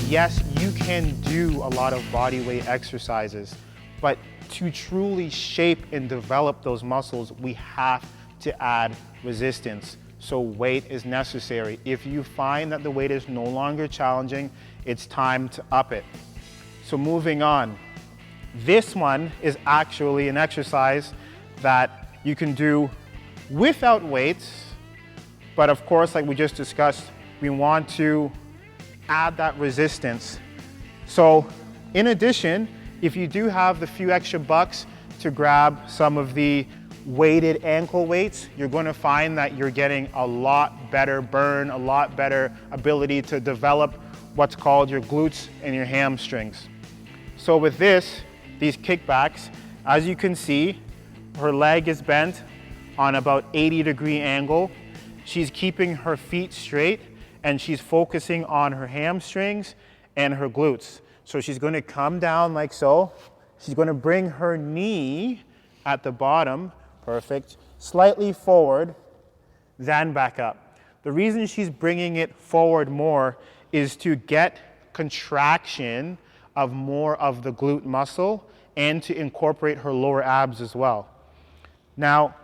yes, you can do a lot of body weight exercises, but to truly shape and develop those muscles, we have to add resistance. So weight is necessary. If you find that the weight is no longer challenging, it's time to up it. So moving on. This one is actually an exercise that you can do without weights, but of course, like we just discussed, we want to add that resistance. So in addition, if you do have the few extra bucks to grab some of the weighted ankle weights, you're going to find that you're getting a lot better burn, a lot better ability to develop what's called your glutes and your hamstrings. So with this, these kickbacks, as you can see, her leg is bent on about 80-degree angle. She's keeping her feet straight and she's focusing on her hamstrings and her glutes. So she's going to come down like so. She's going to bring her knee at the bottom, perfect, slightly forward, then back up. The reason she's bringing it forward more is to get contraction of more of the glute muscle and to incorporate her lower abs as well. Now,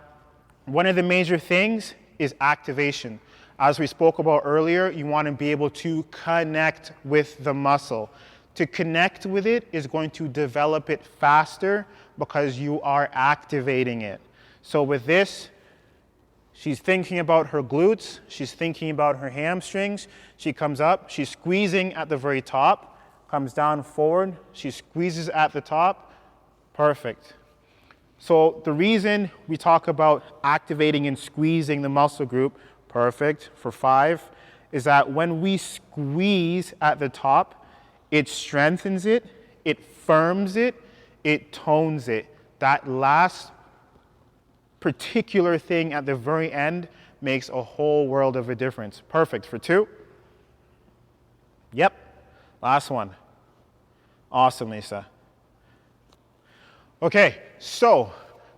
one of the major things is activation. As we spoke about earlier, you want to be able to connect with the muscle. To connect with it is going to develop it faster because you are activating it. So with this, she's thinking about her glutes, she's thinking about her hamstrings, she comes up, she's squeezing at the very top, comes down forward, she squeezes at the top, perfect. So the reason we talk about activating and squeezing the muscle group, perfect, for 5, is that when we squeeze at the top, it strengthens it, it firms it, it tones it. That last particular thing at the very end makes a whole world of a difference. Perfect for 2. Yep, last one. Awesome, Lisa. Okay, so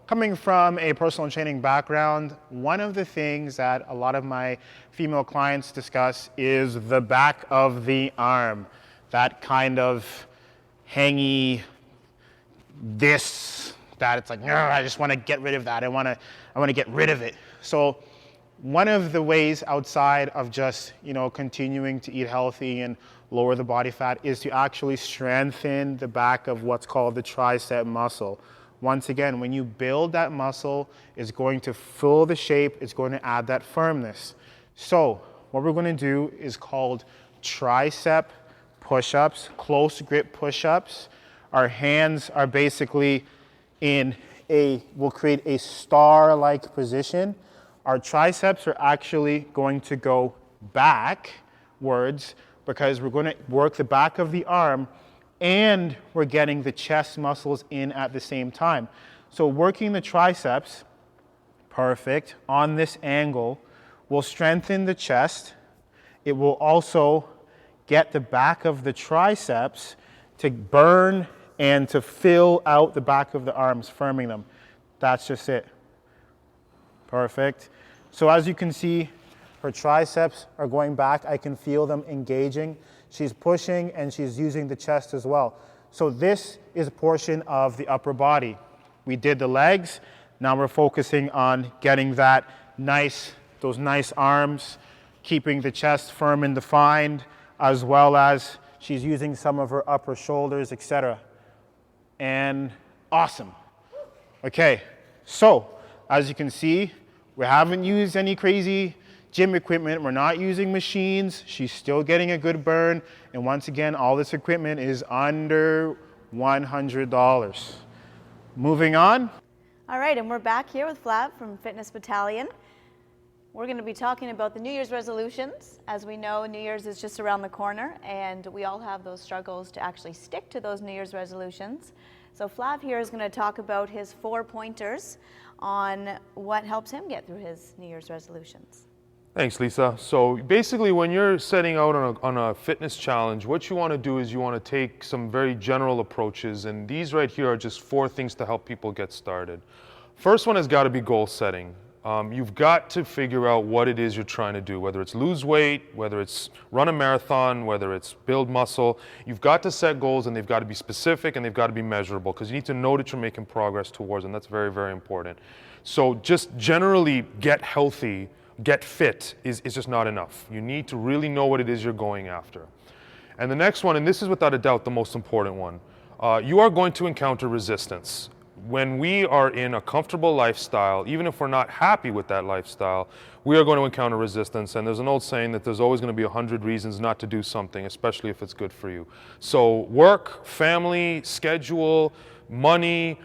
coming from a personal training background, one of the things that a lot of my female clients discuss is the back of the arm. That kind of hangy this, that it's like, I just want to get rid of that. I want to get rid of it. So one of the ways outside of just, continuing to eat healthy and lower the body fat is to actually strengthen the back of what's called the tricep muscle. Once again, when you build that muscle, it's going to fill the shape, it's going to add that firmness. So what we're going to do is called tricep push-ups, close grip push-ups. Our hands are basically we'll create a star-like position. Our triceps are actually going to go backwards because we're going to work the back of the arm and we're getting the chest muscles in at the same time. So working the triceps, perfect, on this angle will strengthen the chest. It will also get the back of the triceps to burn and to fill out the back of the arms, firming them. That's just it. Perfect. So as you can see, her triceps are going back. I can feel them engaging. She's pushing and she's using the chest as well. So this is a portion of the upper body. We did the legs. Now we're focusing on getting those nice arms, keeping the chest firm and defined, as well as she's using some of her upper shoulders, etc. And awesome. Okay, so as you can see, we haven't used any crazy gym equipment. We're not using machines. She's still getting a good burn. And once again, all this equipment is under $100. Moving on. All right, and we're back here with Flav from Fitness Battalion. We're going to be talking about the New Year's resolutions. As we know, New Year's is just around the corner, and we all have those struggles to actually stick to those New Year's resolutions. So Flav here is going to talk about his 4 pointers on what helps him get through his New Year's resolutions. Thanks, Lisa. So basically, when you're setting out on a fitness challenge, what you want to do is you want to take some very general approaches, and these right here are just 4 things to help people get started. First one has got to be goal setting. You've got to figure out what it is you're trying to do, whether it's lose weight, whether it's run a marathon, whether it's build muscle. You've got to set goals, and they've got to be specific and they've got to be measurable, because you need to know that you're making progress towards them. That's very, very important. So just generally get healthy, get fit is just not enough. You need to really know what it is you're going after. And the next one, and this is without a doubt the most important one, you are going to encounter resistance. When we are in a comfortable lifestyle, even if we're not happy with that lifestyle, we are going to encounter resistance. And there's an old saying that there's always going to be 100 reasons not to do something, especially if it's good for you. So work, family, schedule, money,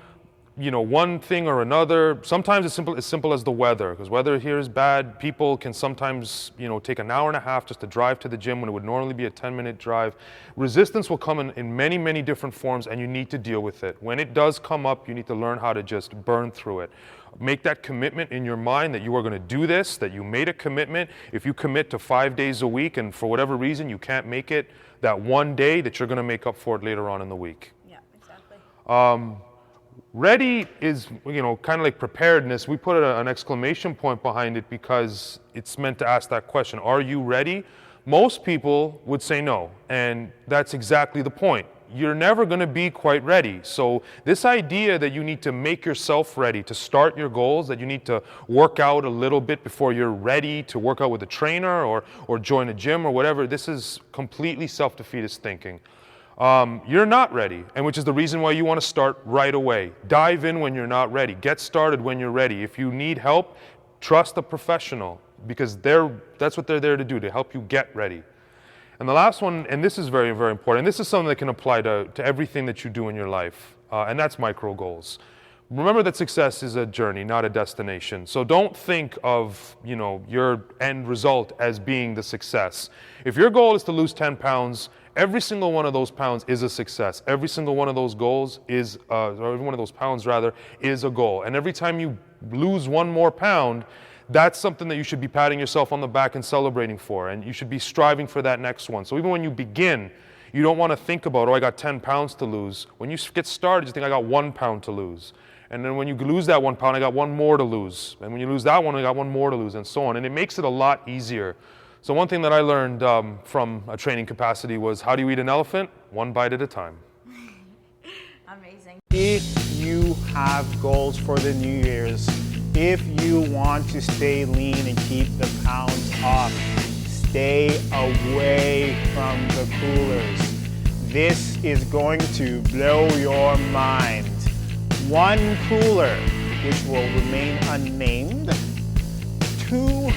one thing or another. Sometimes it's as simple as the weather, because weather here is bad. People can sometimes, take an hour and a half just to drive to the gym when it would normally be a 10-minute drive. Resistance will come in many, many different forms, and you need to deal with it. When it does come up, you need to learn how to just burn through it. Make that commitment in your mind that you are going to do this, that you made a commitment. If you commit to 5 days a week and for whatever reason you can't make it that one day, that you're going to make up for it later on in the week. Yeah, exactly. Ready is, kind of like preparedness. We put an exclamation point behind it because it's meant to ask that question. Are you ready? Most people would say no, and that's exactly the point. You're never going to be quite ready. So this idea that you need to make yourself ready to start your goals, that you need to work out a little bit before you're ready to work out with a trainer or join a gym or whatever, this is completely self-defeatist thinking. You're not ready, and which is the reason why you want to start right away. Dive in when you're not ready. Get started when you're ready. If you need help, trust a professional, because that's what they're there to do, to help you get ready. And the last one, and this is very, very important, this is something that can apply to everything that you do in your life, and that's micro goals. Remember that success is a journey, not a destination. So don't think of, your end result as being the success. If your goal is to lose 10 pounds, every single one of those pounds is a success. Every single one of those goals is, or every one of those pounds rather, is a goal. And every time you lose one more pound, that's something that you should be patting yourself on the back and celebrating for. And you should be striving for that next one. So even when you begin, you don't want to think about, I got 10 pounds to lose. When you get started, you think, I got 1 pound to lose. And then when you lose that 1 pound, I got 1 more to lose. And when you lose that one, I got 1 more to lose, and so on. And it makes it a lot easier. So one thing that I learned from a training capacity was, how do you eat an elephant? 1 bite at a time. Amazing. If you have goals for the New Year's, if you want to stay lean and keep the pounds off, stay away from the coolers. This is going to blow your mind. One cooler, which will remain unnamed, 2